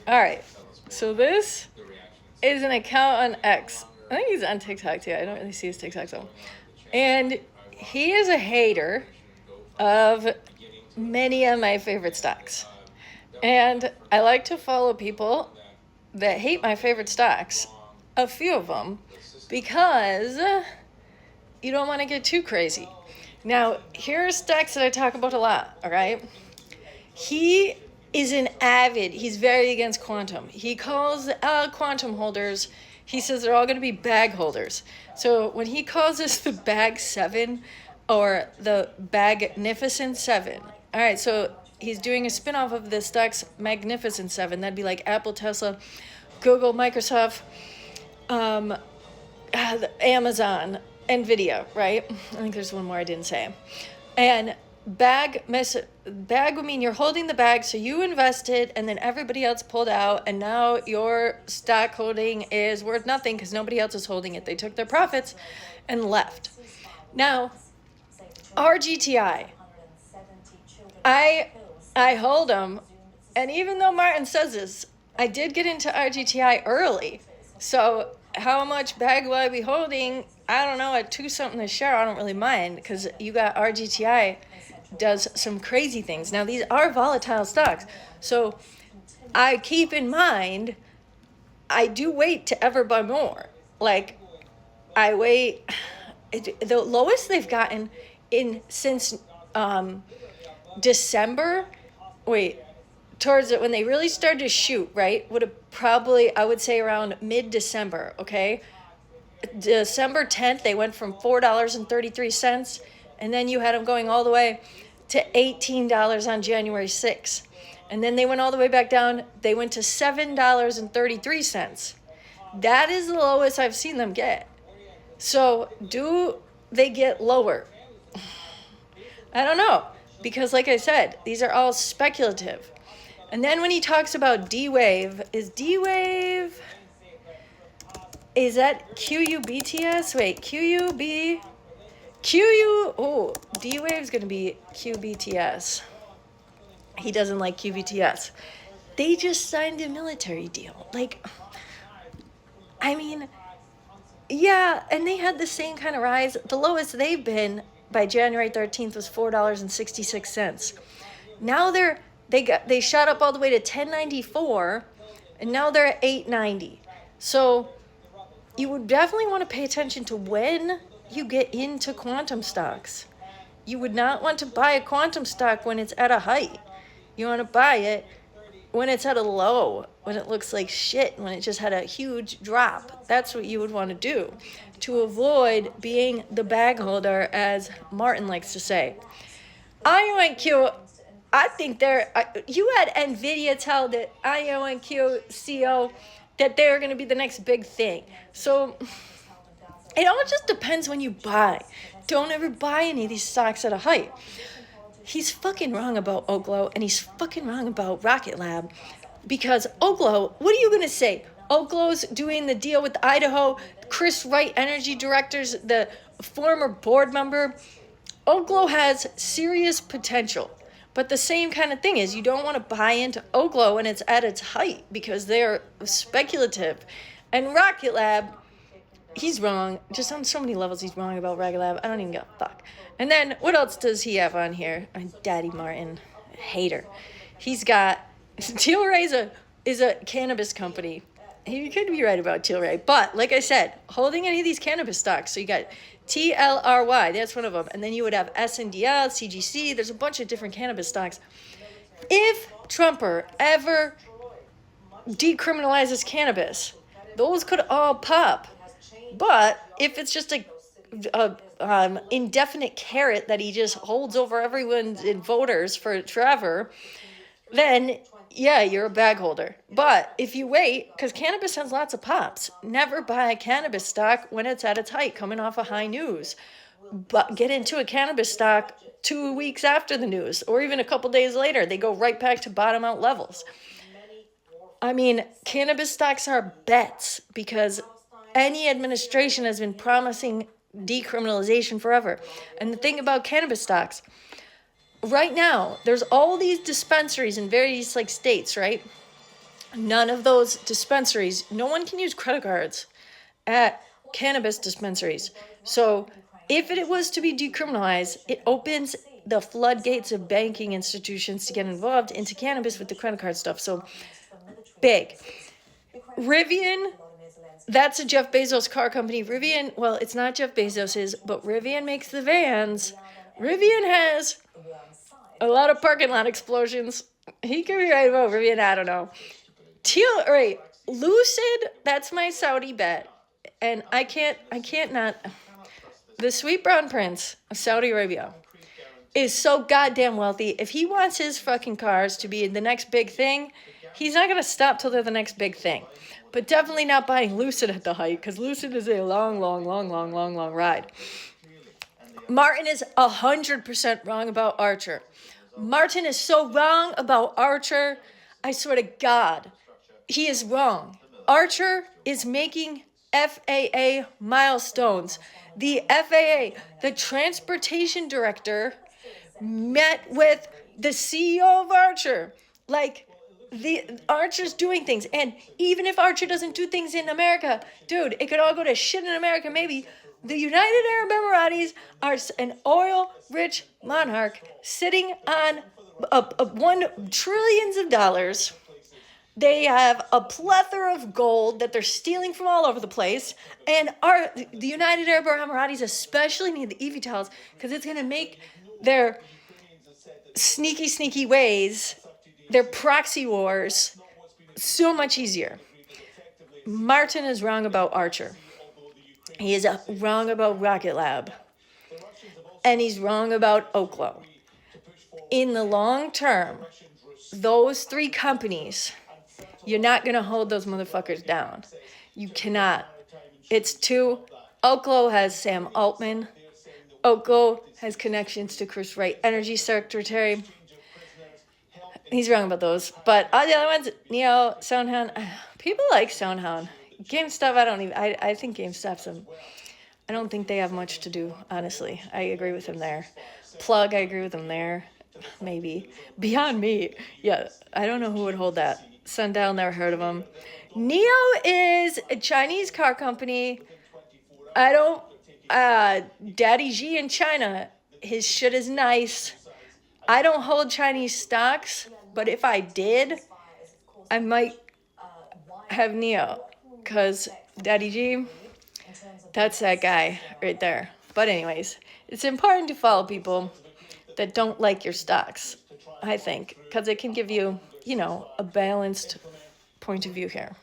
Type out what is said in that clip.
All right. So this is an account on X. I think he's on TikTok too. I don't really see his TikTok though. And he is a hater of many of my favorite stocks. And I like to follow people that hate my favorite stocks, a few of them, because you don't want to get too crazy. Now, here are stocks that I talk about a lot, all right? He is he's very against quantum. He calls quantum holders, he says they're all going to be bag holders. So when he calls this the Bag 7 or the Bagnificent 7, all right, so he's doing a spinoff of the stocks Magnificent 7. That'd be like Apple, Tesla, Google, Microsoft, Amazon, Nvidia, right? I think there's one more I didn't say. And bag would mean you're holding the bag, so you invested and then everybody else pulled out, and now your stock holding is worth nothing because nobody else is holding it. They took their profits and left. Now, RGTI, I hold them, and even though Martin says this, I did get into RGTI early. So how much bag will I be holding? I don't know, at 2 something a share, I don't really mind, because you got RGTI does some crazy things. Now, these are volatile stocks. So I keep in mind, I do wait to ever buy more. Like, I wait, the lowest they've gotten since December, towards it when they really started to shoot, right, would have probably, I would say around mid-December, okay? December 10th, they went from $4.33, and then you had them going all the way to $18 on January 6th. And then they went all the way back down. They went to $7.33. That is the lowest I've seen them get. So do they get lower? I don't know, because like I said, these are all speculative. And then when he talks about D-Wave, is that QUBTS? Wait, D-Wave's going to be QBTS. He doesn't like QBTS. They just signed a military deal. Like, I mean, yeah, and they had the same kind of rise. The lowest they've been by January 13th was $4.66. Now they shot up all the way to 1094, and now they're at 890. So you would definitely want to pay attention to when you get into quantum stocks. You would not want to buy a quantum stock when it's at a height. You want to buy it when it's at a low, when it looks like shit, when it just had a huge drop. That's what you would want to do to avoid being the bag holder, as Martin likes to say. IONQ, I think you had Nvidia tell the IONQ CEO that they're going to be the next big thing. So it all just depends when you buy. Don't ever buy any of these stocks at a height. He's fucking wrong about Oklo, and he's fucking wrong about Rocketlab, because Oklo, what are you going to say? Oklo's doing the deal with Idaho, Chris Wright, energy directors, the former board member. Oklo has serious potential. But the same kind of thing is, you don't want to buy into Oklo when it's at its height, because they're speculative. And Rocketlab, he's wrong. Just on so many levels, he's wrong about Rocketlab. I don't even give a fuck. And then, what else does he have on here? Daddy Martin, hater. He's got, Tilray is a cannabis company. He could be right about Tilray. But, like I said, holding any of these cannabis stocks, so you got TLRY, that's one of them. And then you would have SNDL, CGC, there's a bunch of different cannabis stocks. If Trumper ever decriminalizes cannabis, those could all pop. But if it's just a indefinite carrot that he just holds over everyone's voters for Trevor, then yeah, you're a bag holder. But if you wait, because cannabis has lots of pops, never buy a cannabis stock when it's at its height, coming off of high news. But get into a cannabis stock 2 weeks after the news, or even a couple days later. They go right back to bottom out levels. I mean, cannabis stocks are bets, because any administration has been promising decriminalization forever. And the thing about cannabis stocks, right now, there's all these dispensaries in various states, right? None of those dispensaries, no one can use credit cards at cannabis dispensaries. So if it was to be decriminalized, it opens the floodgates of banking institutions to get involved into cannabis with the credit card stuff. So big. Rivian, that's a Jeff Bezos car company. Rivian, well, it's not Jeff Bezos's, but Rivian makes the vans. Rivian has a lot of parking lot explosions. He could be right about Rivian, I don't know. Right, Lucid, that's my Saudi bet. And I can't not. The sweet brown prince of Saudi Arabia is so goddamn wealthy. If he wants his fucking cars to be the next big thing, he's not gonna stop till they're the next big thing. But definitely not buying Lucid at the height, because Lucid is a long ride. Martin is 100% wrong about Archer. Martin is so wrong about Archer. I swear to God, he is wrong. Archer is making FAA milestones. The FAA, the transportation director, met with the CEO of Archer. Like, the Archer's doing things. And even if Archer doesn't do things in America, dude, it could all go to shit in America. Maybe the United Arab Emiratis are an oil-rich monarch sitting on $1 trillion. They have a plethora of gold that they're stealing from all over the place. And the United Arab Emiratis especially need the eVTOLs because it's going to make their sneaky ways, their proxy wars, so much easier. Martin is wrong about Archer. He is wrong about Rocketlab. And he's wrong about Oklo. In the long term, those three companies, you're not going to hold those motherfuckers down. You cannot. It's too. Oklo has Sam Altman. Oklo has connections to Chris Wright, Energy Secretary. He's wrong about those. But all the other ones, Neo, Soundhound, people like Soundhound. GameStop, I think GameStop's I don't think they have much to do, honestly. I agree with him there. Plug, I agree with him there. Maybe. Beyond Meat, yeah, I don't know who would hold that. Sundown, never heard of him. Neo is a Chinese car company. Daddy G in China, his shit is nice. I don't hold Chinese stocks, but if I did, I might have Neo, because Daddy G, that's that guy right there. But anyways, it's important to follow people that don't like your stocks, I think, because it can give you, a balanced point of view here.